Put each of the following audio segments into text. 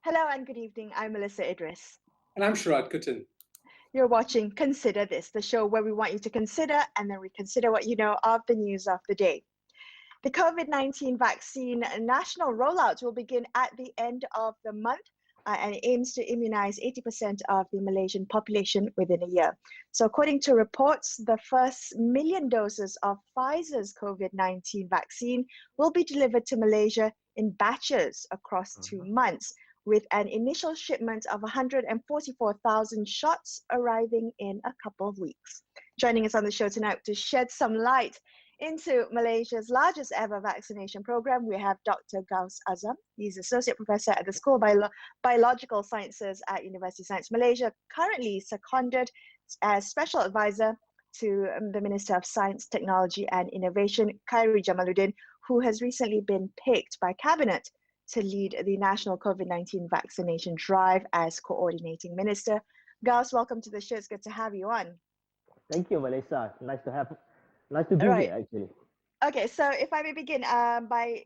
Hello and good evening. I'm Melisa Idris. And I'm Sharaad Kuttan. You're watching Consider This, the show where we want you to consider and then reconsider what you know of the news of the day. The COVID-19 vaccine national rollout will begin at the end of the month and it aims to immunize 80% of the Malaysian population within a year. So according to reports, the first 1 million doses of Pfizer's COVID-19 vaccine will be delivered to Malaysia in batches across 2 months, with an initial shipment of 144,000 shots arriving in a couple of weeks. Joining us on the show tonight to shed some light into Malaysia's largest ever vaccination program, we have Dr. Ghows Azzam. He's Associate Professor at the School of Biological Sciences at University of Science Malaysia, currently seconded as Special Advisor to the Minister of Science, Technology and Innovation, Khairy Jamaluddin, who has recently been picked by Cabinet to lead the national COVID-19 vaccination drive as coordinating minister. Ghows, welcome to the show. It's good to have you on. Thank you, Melissa. Nice to be here, actually. Okay, so if I may begin by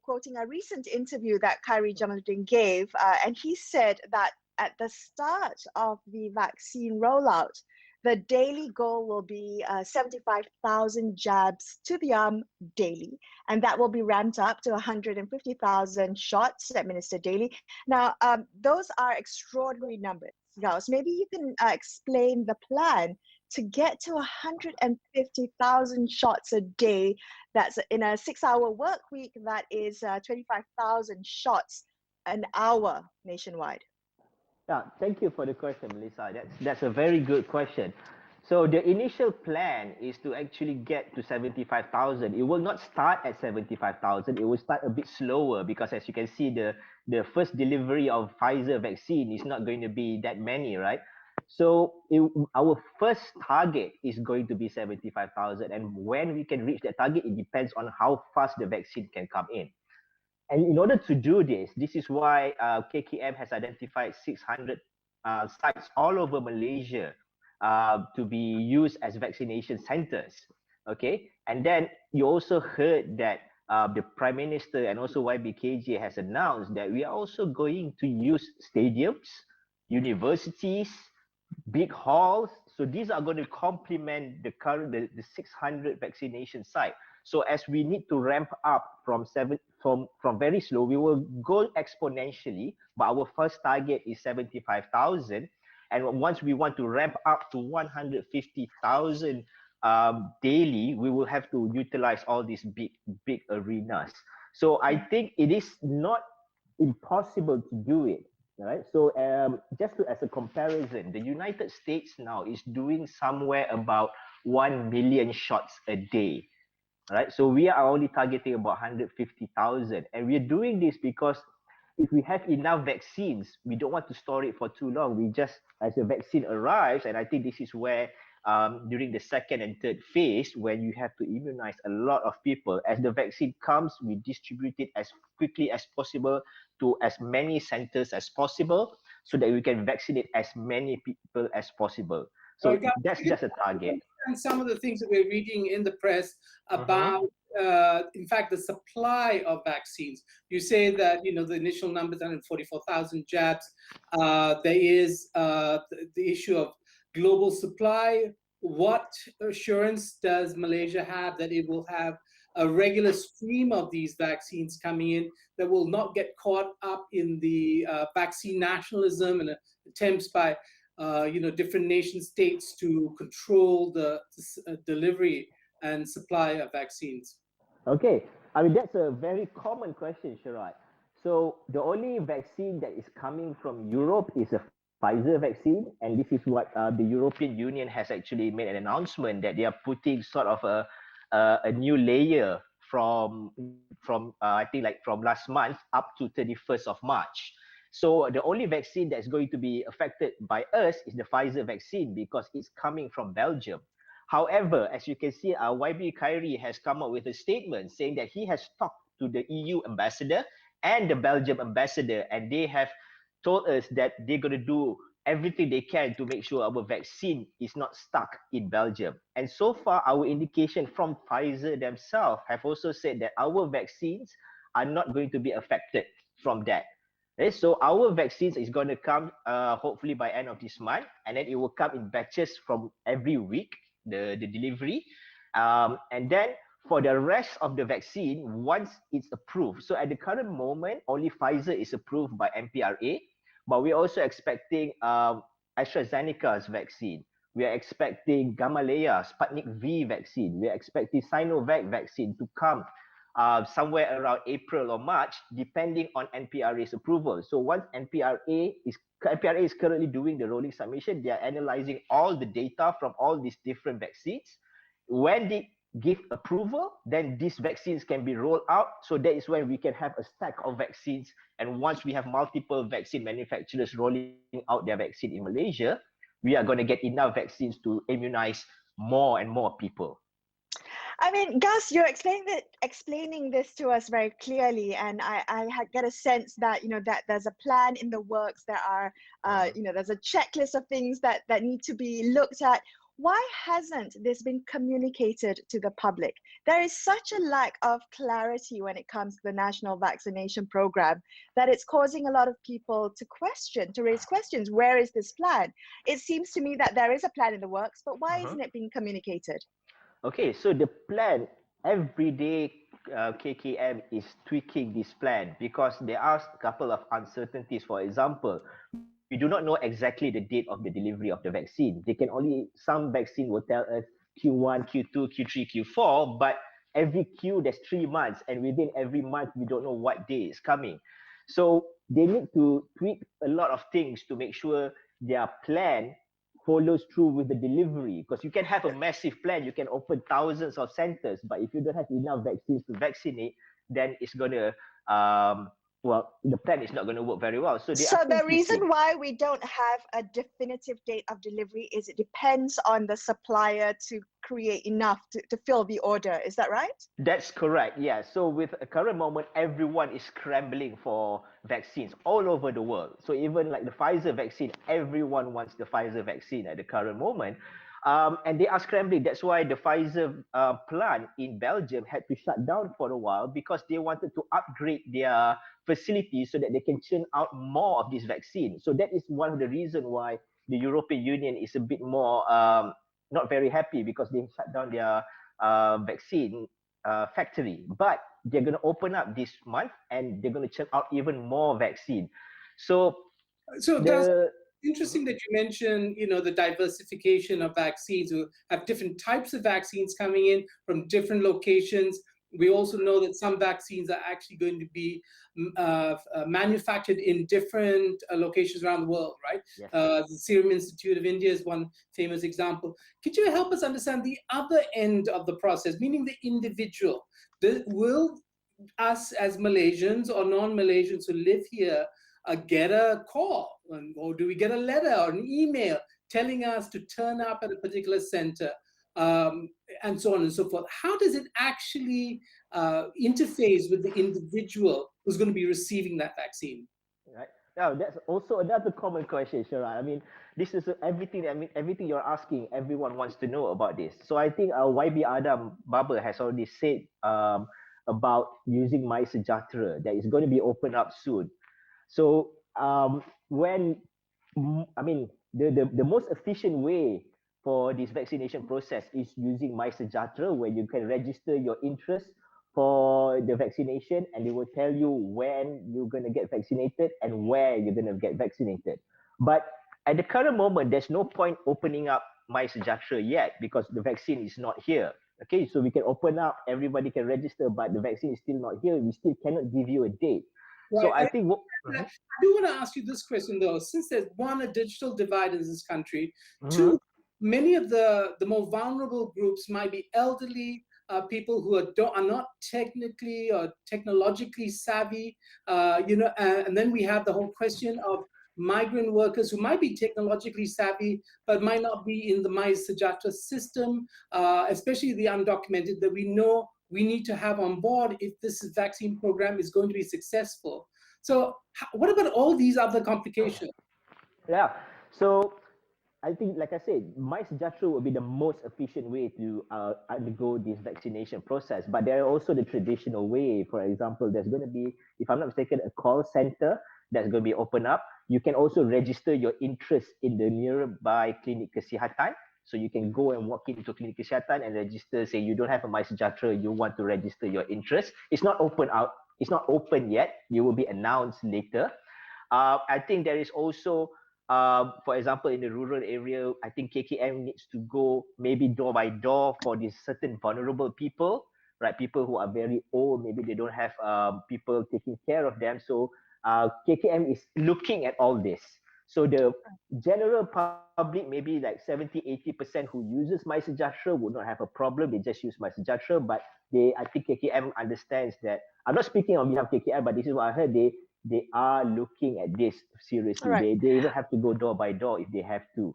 quoting a recent interview that Khairy Jamaluddin gave, and he said that at the start of the vaccine rollout, the daily goal will be 75,000 jabs to the arm daily, and that will be ramped up to 150,000 shots administered daily. Now, those are extraordinary numbers. Ghows, maybe you can explain the plan to get to 150,000 shots a day. That's in a 6-hour work week. That is 25,000 shots an hour nationwide. Yeah, thank you for the question, Melissa. That's a very good question. So the initial plan is to actually get to 75,000. It will not start at 75,000. It will start a bit slower because, as you can see, the first delivery of Pfizer vaccine is not going to be that many, right? So our first target is going to be 75,000. And when we can reach that target, it depends on how fast the vaccine can come in. And in order to do this, this is why KKM has identified 600 sites all over Malaysia to be used as vaccination centers. Okay, and then you also heard that the Prime Minister and also YBKJ has announced that we are also going to use stadiums, universities, big halls. So these are going to complement the current the 600 vaccination site. So as we need to ramp up from very slow, we will go exponentially, but our first target is 75,000. And once we want to ramp up to 150,000 daily, we will have to utilize all these big arenas. So I think it is not impossible to do it. Right. So just as a comparison, the United States now is doing somewhere about 1 million shots a day. Right. So we are only targeting about 150,000. And we're doing this because if we have enough vaccines, we don't want to store it for too long. We just, as the vaccine arrives, and I think this is where during the second and third phase, when you have to immunize a lot of people, as the vaccine comes, we distribute it as quickly as possible to as many centers as possible so that we can vaccinate as many people as possible. So that's just a target. And some of the things that we're reading in the press about, in fact, the supply of vaccines. You say that, you know, the initial numbers, 144,000 jabs. There is the issue of global supply. What assurance does Malaysia have that it will have a regular stream of these vaccines coming in that will not get caught up in the vaccine nationalism and attempts by different nation states to control the delivery and supply of vaccines? Okay, I mean, that's a very common question, Sharaad. So the only vaccine that is coming from Europe is a Pfizer vaccine, and this is what the European Union has actually made an announcement that they are putting sort of a new layer from I think like from last month up to 31st of March. So the only vaccine that's going to be affected by us is the Pfizer vaccine because it's coming from Belgium. However, as you can see, YB Khairy has come up with a statement saying that he has talked to the EU ambassador and the Belgium ambassador, and they have told us that they're going to do everything they can to make sure our vaccine is not stuck in Belgium. And so far, our indication from Pfizer themselves have also said that our vaccines are not going to be affected from that. Okay, so our vaccines is going to come hopefully by end of this month, and then it will come in batches from every week, the delivery. And then for the rest of the vaccine, once it's approved, so at the current moment, only Pfizer is approved by MPRA, but we're also expecting AstraZeneca's vaccine. We are expecting Gamaleya, Sputnik V vaccine. We are expecting Sinovac vaccine to come somewhere around April or March, depending on NPRA's approval. So once NPRA is currently doing the rolling submission, they are analyzing all the data from all these different vaccines. When they give approval, then these vaccines can be rolled out. So that is when we can have a stack of vaccines. And once we have multiple vaccine manufacturers rolling out their vaccine in Malaysia, we are going to get enough vaccines to immunize more and more people. I mean, Gus, you're explaining this to us very clearly, and I get a sense that that there's a plan in the works. There are, there's a checklist of things that need to be looked at. Why hasn't this been communicated to the public? There is such a lack of clarity when it comes to the national vaccination program that it's causing a lot of people to raise questions. Where is this plan? It seems to me that there is a plan in the works, but why isn't it being communicated? Okay, so the plan every day, KKM is tweaking this plan because there are a couple of uncertainties. For example, we do not know exactly the date of the delivery of the vaccine. Some vaccine will tell us Q1, Q2, Q3, Q4, but every Q there's 3 months, and within every month we don't know what day is coming. So they need to tweak a lot of things to make sure their plan follows through with the delivery, because you can have a massive plan, you can open thousands of centers, but if you don't have enough vaccines to vaccinate, then it's going to the plan is not going to work very well. So the reason why we don't have a definitive date of delivery is it depends on the supplier to create enough to fill the order. Is that right? That's correct. Yeah. So with a current moment, everyone is scrambling for vaccines all over the world. So even like the Pfizer vaccine, everyone wants the Pfizer vaccine at the current moment. And they are scrambling. That's why the Pfizer plant in Belgium had to shut down for a while, because they wanted to upgrade their facilities so that they can churn out more of this vaccine. So that is one of the reasons why the European Union is a bit more not very happy, because they shut down their vaccine factory. But they're going to open up this month and they're going to churn out even more vaccine. So interesting that you mentioned, the diversification of vaccines. We have different types of vaccines coming in from different locations. We also know that some vaccines are actually going to be manufactured in different locations around the world, right? Yes. The Serum Institute of India is one famous example. Could you help us understand the other end of the process, meaning the individual? Will us as Malaysians or non-Malaysians who live here get a call, or do we get a letter or an email telling us to turn up at a particular center, and so on and so forth? How does it actually interface with the individual who's going to be receiving that vaccine? Right. Now, that's also another common question, Sharaad. I mean, this is everything you're asking, everyone wants to know about this. So I think YB Adam Baba has already said about using My Sejahtera, that is going to be opened up soon. So the most efficient way for this vaccination process is using My Sejahtera, where you can register your interest for the vaccination, and they will tell you when you're going to get vaccinated and where you're going to get vaccinated. But at the current moment, there's no point opening up My Sejahtera yet, because the vaccine is not here. Okay, so we can open up, everybody can register, but the vaccine is still not here. We still cannot give you a date. Right. So I think I do want to ask you this question though, since there's a digital divide in this country, two, many of the more vulnerable groups might be elderly, people who are not technically or technologically savvy, and then we have the whole question of migrant workers who might be technologically savvy but might not be in the My Sejahtera system, especially the undocumented, that we know we need to have on board if this vaccine program is going to be successful. So what about all these other complications? Yeah, so I think, like I said, My Sejahtera will be the most efficient way to undergo this vaccination process. But there are also the traditional way. For example, there's going to be, if I'm not mistaken, a call center that's going to be opened up. You can also register your interest in the nearby clinic kesihatan. So you can go and walk into clinic kesihatan and register, say you don't have a MySejahtera, you want to register your interest. It's not open out. It's not open yet. You will be announced later. I think there is also, for example, in the rural area, I think KKM needs to go maybe door by door for these certain vulnerable people, right? People who are very old, maybe they don't have people taking care of them. So KKM is looking at all this. So the general public, maybe like 70-80% who uses MySejahtera would not have a problem. They just use MySejahtera, but I think KKM understands that. I'm not speaking on behalf of KKM, but this is what I heard. They are looking at this seriously. Right. They even have to go door by door if they have to.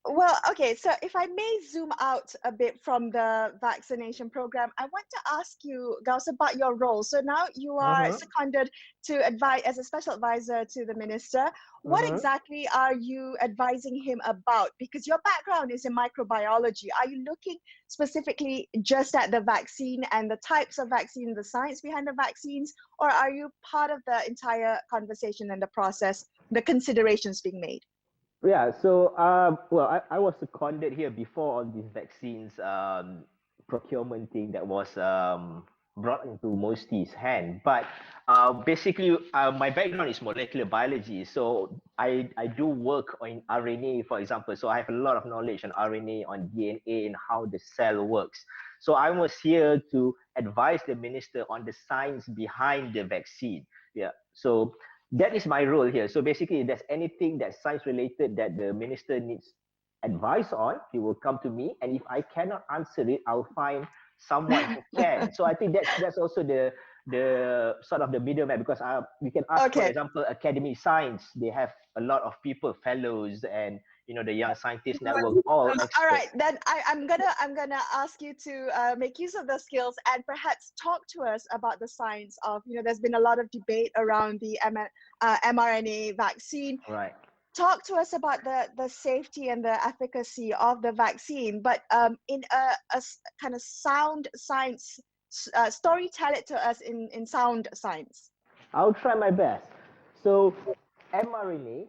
Well, okay, so if I may zoom out a bit from the vaccination program, I want to ask you, Ghows, about your role. So now you are seconded to advise as a special advisor to the minister. What exactly are you advising him about? Because your background is in microbiology. Are you looking specifically just at the vaccine and the types of vaccine, the science behind the vaccines, or are you part of the entire conversation and the process, the considerations being made? Yeah, so well, I was seconded here before all these vaccines procurement thing that was brought into Mosti's hand. But basically, my background is molecular biology, so I do work on RNA, for example. So I have a lot of knowledge on RNA, on DNA, and how the cell works. So I was here to advise the minister on the science behind the vaccine. Yeah, so that is my role here. So basically, if there's anything that's science related that the minister needs advice on, he will come to me, and if I cannot answer it, I'll find someone who can. So I think that's also the sort of the middleman, because we can ask, for example, Academy Science. They have a lot of people, fellows, and the Young Scientist Network, all experts. All right, then I'm gonna ask you to make use of the skills and perhaps talk to us about the science of, there's been a lot of debate around the mRNA vaccine. Right. Talk to us about the safety and the efficacy of the vaccine, but in a kind of sound science story. Tell it to us in sound science. I'll try my best. So mRNA,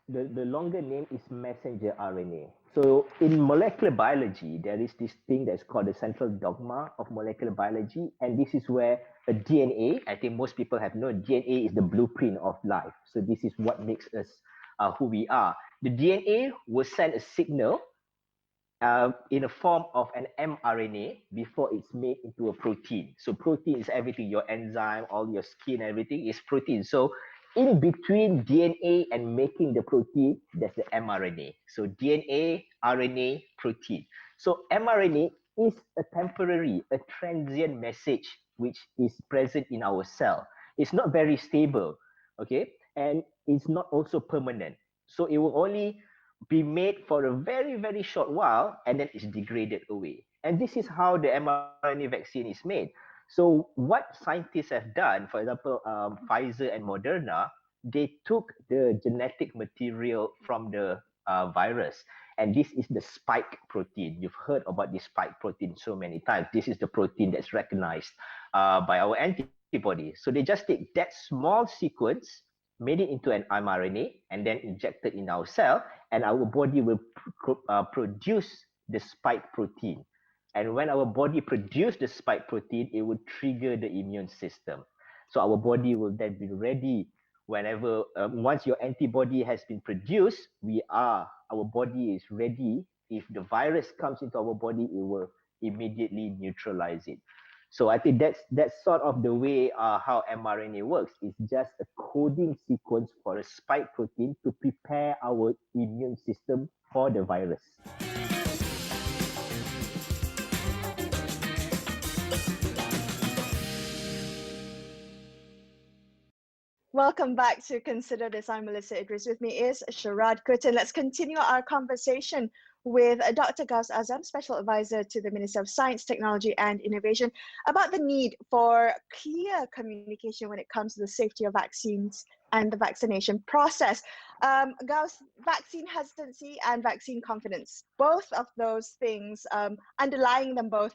the longer name is messenger RNA. So in molecular biology, there is this thing that's called the central dogma of molecular biology, and this is where a DNA, I think most people have known, DNA is the blueprint of life. So this is what makes us who we are. The DNA will send a signal in a form of an mRNA before it's made into a protein. So protein is everything, your enzyme, all your skin, everything is protein. So in between DNA and making the protein, there's the mRNA. So DNA, RNA, protein. So mRNA is a temporary, a transient message which is present in our cell. It's not very stable, okay? And it's not also permanent. So it will only be made for a very, very short while, and then it's degraded away. And this is how the mRNA vaccine is made. So what scientists have done, for example, Pfizer and Moderna, they took the genetic material from the virus, and this is the spike protein. You've heard about this spike protein so many times. This is the protein that's recognized by our antibody. So they just take that small sequence, made it into an mRNA, and then injected in our cell, and our body will produce the spike protein. And when our body produces the spike protein, it will trigger the immune system. So our body will then be ready whenever, once your antibody has been produced, our body is ready. If the virus comes into our body, it will immediately neutralize it. So I think that's sort of the way how mRNA works. It's just a coding sequence for a spike protein to prepare our immune system for the virus. Welcome back to Consider This. I'm Melisa Idris. With me is Sharaad Kuttan. Let's continue our conversation with Dr. Ghows Azzam, Special Advisor to the Minister of Science, Technology and Innovation, about the need for clear communication when it comes to the safety of vaccines and the vaccination process. Ghows, vaccine hesitancy and vaccine confidence, both of those things, underlying them both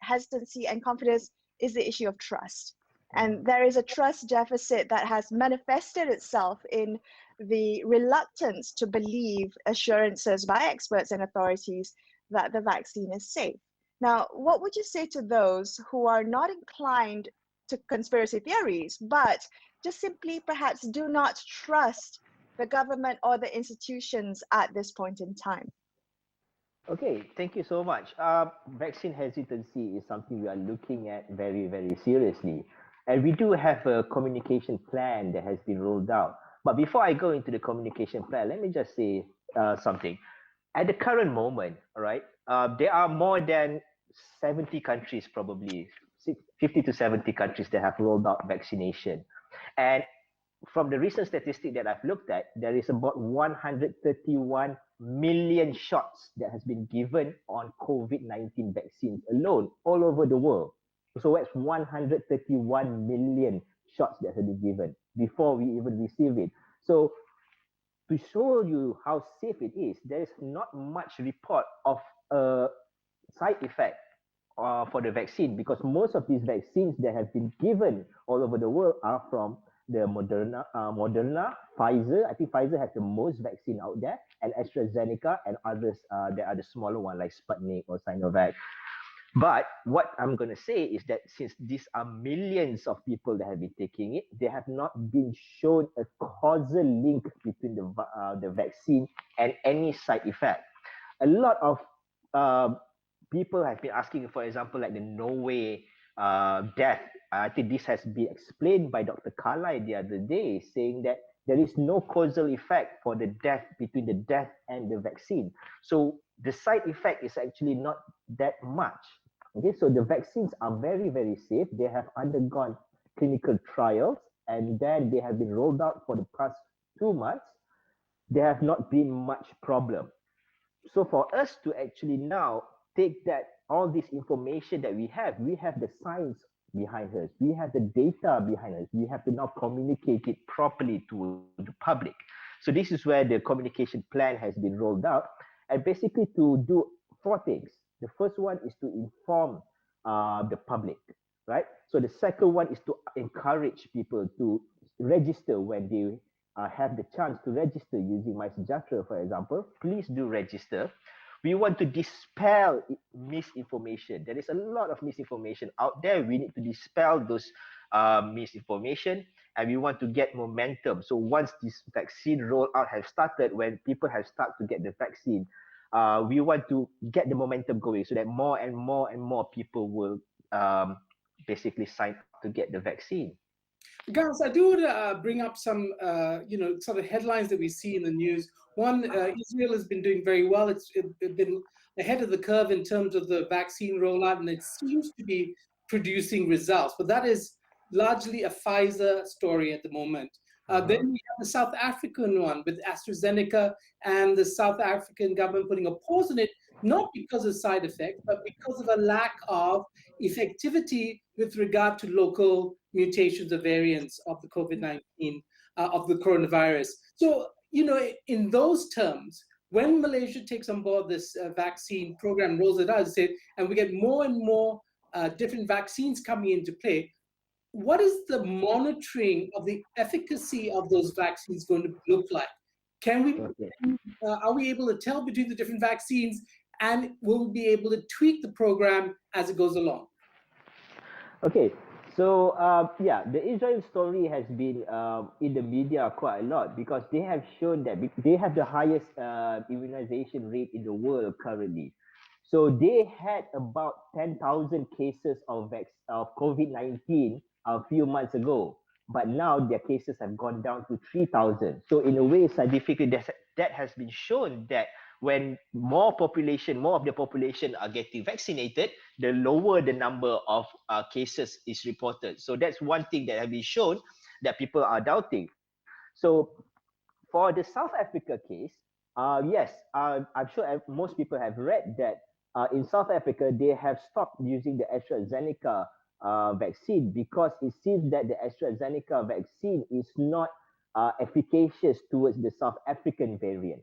hesitancy and confidence, is the issue of trust. And there is a trust deficit that has manifested itself in the reluctance to believe assurances by experts and authorities that the vaccine is safe. Now, what would you say to those who are not inclined to conspiracy theories, but just simply perhaps do not trust the government or the institutions at this point in time? Okay, thank you so much. Vaccine hesitancy is something we are looking at very, very seriously. And we do have a communication plan that has been rolled out. But before I go into the communication plan, let me just say something. At the current moment, all right, there are more than 70 countries, probably 50 to 70 countries that have rolled out vaccination. And from the recent statistic that I've looked at, there is about 131 million shots that has been given on COVID-19 vaccines alone all over the world. So that's 131 million shots that have been given before we even receive it. So to show you how safe it is, there is not much report of a side effect for the vaccine, because most of these vaccines that have been given all over the world are from the Moderna, Pfizer. I think Pfizer has the most vaccine out there, and AstraZeneca and others. There are the smaller one like Sputnik or Sinovac. But what I'm going to say is that since these are millions of people that have been taking it, they have not been shown a causal link between the vaccine and any side effect. A lot of people have been asking, for example, like the Norway death. I think this has been explained by Dr. Kalai the other day, saying that there is no causal effect for the death between the death and the vaccine. So the side effect is actually not that much. Okay, so the vaccines are very, very safe. They have undergone clinical trials, and then they have been rolled out for the past 2 months. There have not been much problem. So for us to actually now take that all this information that we have the science behind us, we have the data behind us, we have to now communicate it properly to the public. So this is where the communication plan has been rolled out, and basically to do 4 things. The first one is to inform the public, right? So the second one is to encourage people to register when they have the chance to register using MySejahtera, for example. Please do register. We want to dispel misinformation. There is a lot of misinformation out there. We need to dispel those misinformation, and we want to get momentum. So once this vaccine rollout has started, when people have started to get the vaccine, we want to get the momentum going so that more and more and more people will basically sign up to get the vaccine. Ghows, I do want to bring up some, sort of headlines that we see in the news. One, Israel has been doing very well. It's been ahead of the curve in terms of the vaccine rollout, and it seems to be producing results. But that is largely a Pfizer story at the moment. Then we have the South African one with AstraZeneca and the South African government putting a pause on it, not because of side effects, but because of a lack of effectivity with regard to local mutations or variants of the COVID-19, of the coronavirus. So, in those terms, when Malaysia takes on board this vaccine program, rolls it out, and we get more and more different vaccines coming into play, what is the monitoring of the efficacy of those vaccines going to look like? Are we able to tell between the different vaccines, and will we be able to tweak the program as it goes along? Okay, so the Israel story has been in the media quite a lot, because they have shown that they have the highest immunization rate in the world currently. So they had about 10,000 cases of COVID-19 a few months ago, but now their cases have gone down to 3,000. So in a way, scientifically, that has been shown that when more of the population are getting vaccinated, the lower the number of cases is reported. So that's one thing that has been shown that people are doubting. So for the South Africa case, yes, I'm sure most people have read that in South Africa, they have stopped using the AstraZeneca vaccine, because it seems that the AstraZeneca vaccine is not efficacious towards the South African variant.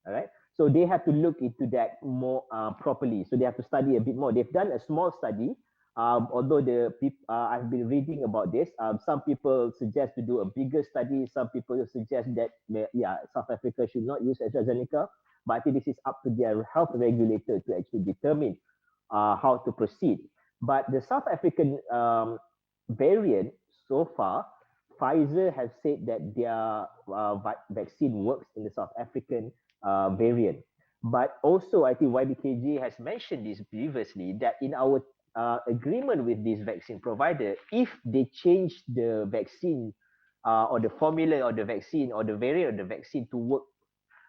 All right. So they have to look into that more properly. So they have to study a bit more. They've done a small study, Although I've been reading about this, some people suggest to do a bigger study. Some people suggest that South Africa should not use AstraZeneca. But I think this is up to their health regulator to actually determine how to proceed. But the South African variant so far, Pfizer have said that their vaccine works in the South African variant. But also, I think YBKG has mentioned this previously that in our agreement with this vaccine provider, if they change the vaccine or the formula or the vaccine or the variant of the vaccine to work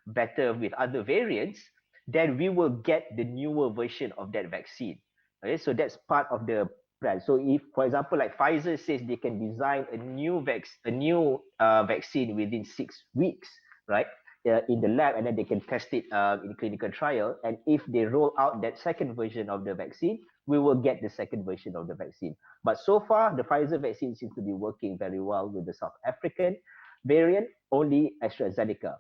better with other variants, then we will get the newer version of that vaccine. Okay, so that's part of the plan. So if, for example, like Pfizer says they can design a new vaccine within 6 weeks, right? In the lab, and then they can test it in clinical trial. And if they roll out that second version of the vaccine, we will get the second version of the vaccine. But so far, the Pfizer vaccine seems to be working very well with the South African variant, only AstraZeneca.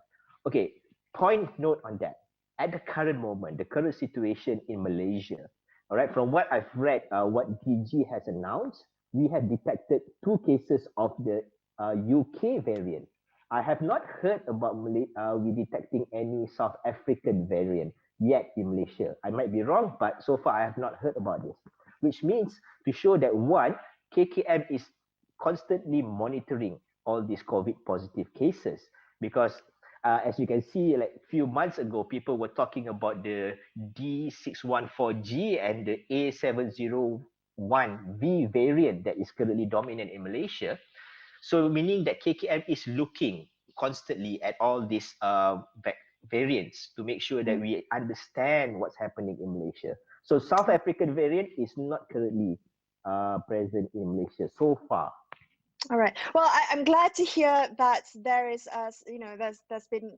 Okay, point note on that. At the current moment, the current situation in Malaysia, all right, from what I've read, what DG has announced, we have detected 2 cases of the UK variant. I have not heard about we detecting any South African variant yet in Malaysia. I might be wrong, but so far I have not heard about this, which means to show that one, KKM is constantly monitoring all these COVID positive cases, because as you can see, like a few months ago, people were talking about the D614G and the A701V variant that is currently dominant in Malaysia. So meaning that KKM is looking constantly at all these variants to make sure that we understand what's happening in Malaysia. So South African variant is not currently present in Malaysia so far. All right. Well, I'm glad to hear that there is,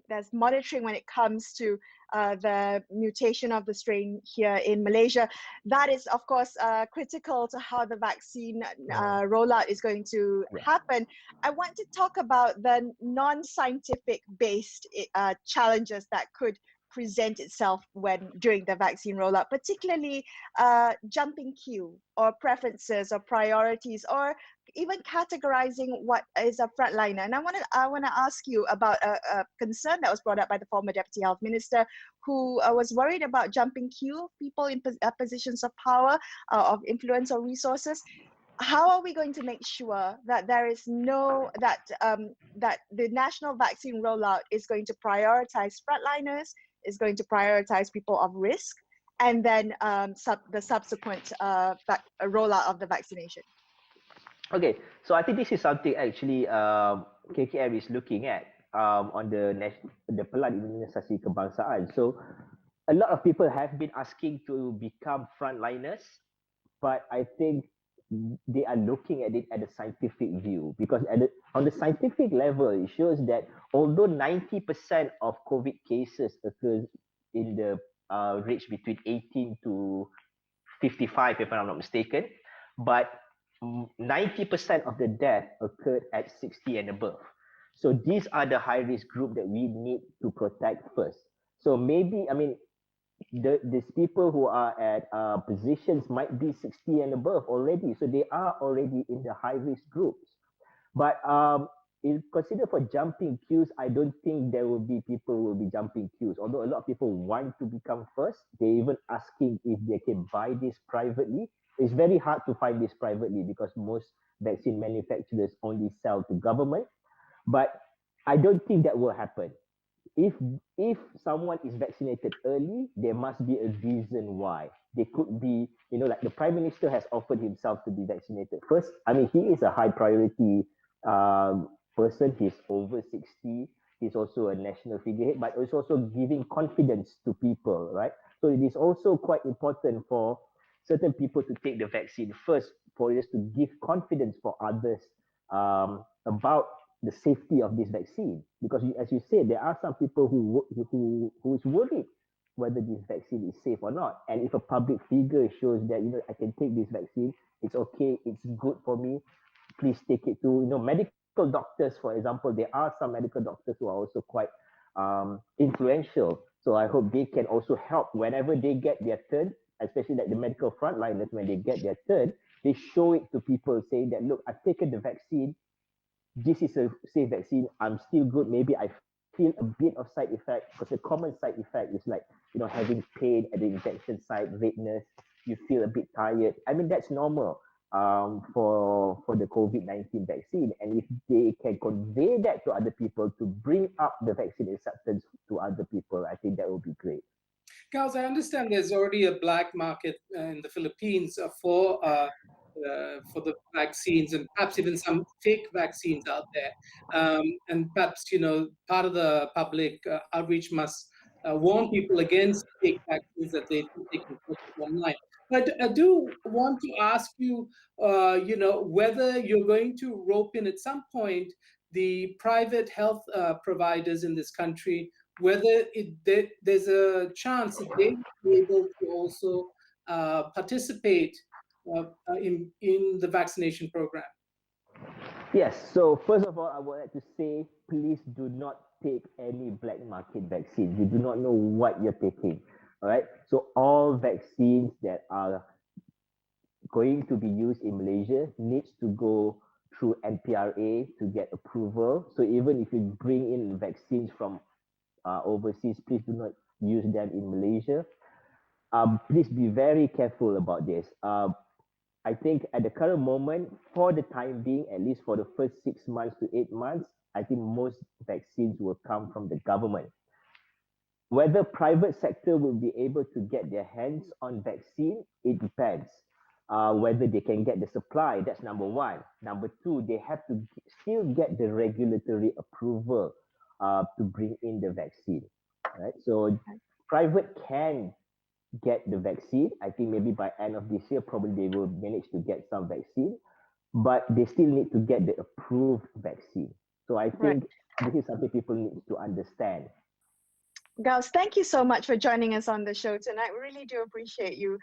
there's monitoring when it comes to the mutation of the strain here in Malaysia. That is, of course, critical to how the vaccine rollout is going to happen. I want to talk about the non-scientific based challenges that could present itself during the vaccine rollout, particularly jumping queue or preferences or priorities, or even categorizing what is a frontliner. And I want to ask you about a concern that was brought up by the former Deputy Health Minister, who was worried about jumping queue, people in positions of power, of influence or resources. How are we going to make sure that there is that the national vaccine rollout is going to prioritize frontliners, is going to prioritize people of risk, and then the subsequent rollout of the vaccination? Okay, so I think this is something actually KKM is looking at on the Pelan Imunisasi Kebangsaan. So a lot of people have been asking to become frontliners, but I think they are looking at it at a scientific view, because on the scientific level, it shows that although 90% of COVID cases occurs in the range between 18 to 55, if I'm not mistaken, but 90% of the death occurred at 60 and above. So these are the high-risk group that we need to protect first. So maybe, I mean, these people who are at positions might be 60 and above already. So they are already in the high-risk groups. But in consider for jumping queues, I don't think there will be people who will be jumping queues. Although a lot of people want to become first, they're even asking if they can buy this privately. It's very hard to find this privately because most vaccine manufacturers only sell to government. But I don't think that will happen. If someone is vaccinated early, there must be a reason why. They could be, like the Prime Minister has offered himself to be vaccinated first. I mean, he is a high priority person. He's over 60. He's also a national figurehead, but it's also giving confidence to people, right? So it is also quite important for certain people to take the vaccine first, for us to give confidence for others about the safety of this vaccine. Because as you said, there are some people who is worried whether this vaccine is safe or not. And if a public figure shows that, I can take this vaccine, it's okay, it's good for me, please take it to, medical doctors, for example. There are some medical doctors who are also quite influential. So I hope they can also help whenever they get their turn especially like the medical frontliners, when they get their turn, they show it to people saying that, look, I've taken the vaccine. This is a safe vaccine. I'm still good. Maybe I feel a bit of side effect, because a common side effect is like, having pain at the injection site, redness, you feel a bit tired. I mean, that's normal for the COVID-19 vaccine. And if they can convey that to other people to bring up the vaccine acceptance to other people, I think that would be great. Ghows, I understand there's already a black market in the Philippines for the vaccines, and perhaps even some fake vaccines out there. And perhaps, part of the public outreach must warn people against fake vaccines that they can purchase online. But I do want to ask you, whether you're going to rope in at some point the private health providers in this country, whether there's a chance that they will be able to also participate in the vaccination program. Yes, so first of all, I would like to say, please do not take any black market vaccine. You do not know what you're taking. All right, so all vaccines that are going to be used in Malaysia needs to go through NPRA to get approval. So even if you bring in vaccines from overseas, please do not use them in Malaysia. Please be very careful about this. I think at the current moment, for the time being, at least for the first 6 months to 8 months, I think most vaccines will come from the government. Whether private sector will be able to get their hands on vaccine, it depends. Whether they can get the supply, that's number one. Number two, they have to still get the regulatory approval to bring in the vaccine. Right? So private can get the vaccine. I think maybe by end of this year, probably they will manage to get some vaccine, but they still need to get the approved vaccine. So I think this is something people need to understand. Ghows, thank you so much for joining us on the show tonight. We really do appreciate you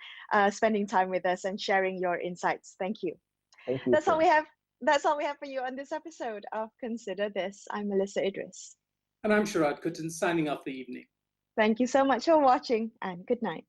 spending time with us and sharing your insights. Thank you. Thank you. That's all we have. That's all we have for you on this episode of Consider This. I'm Melisa Idris. And I'm Sharaad Kuttan, signing off the evening. Thank you so much for watching, and good night.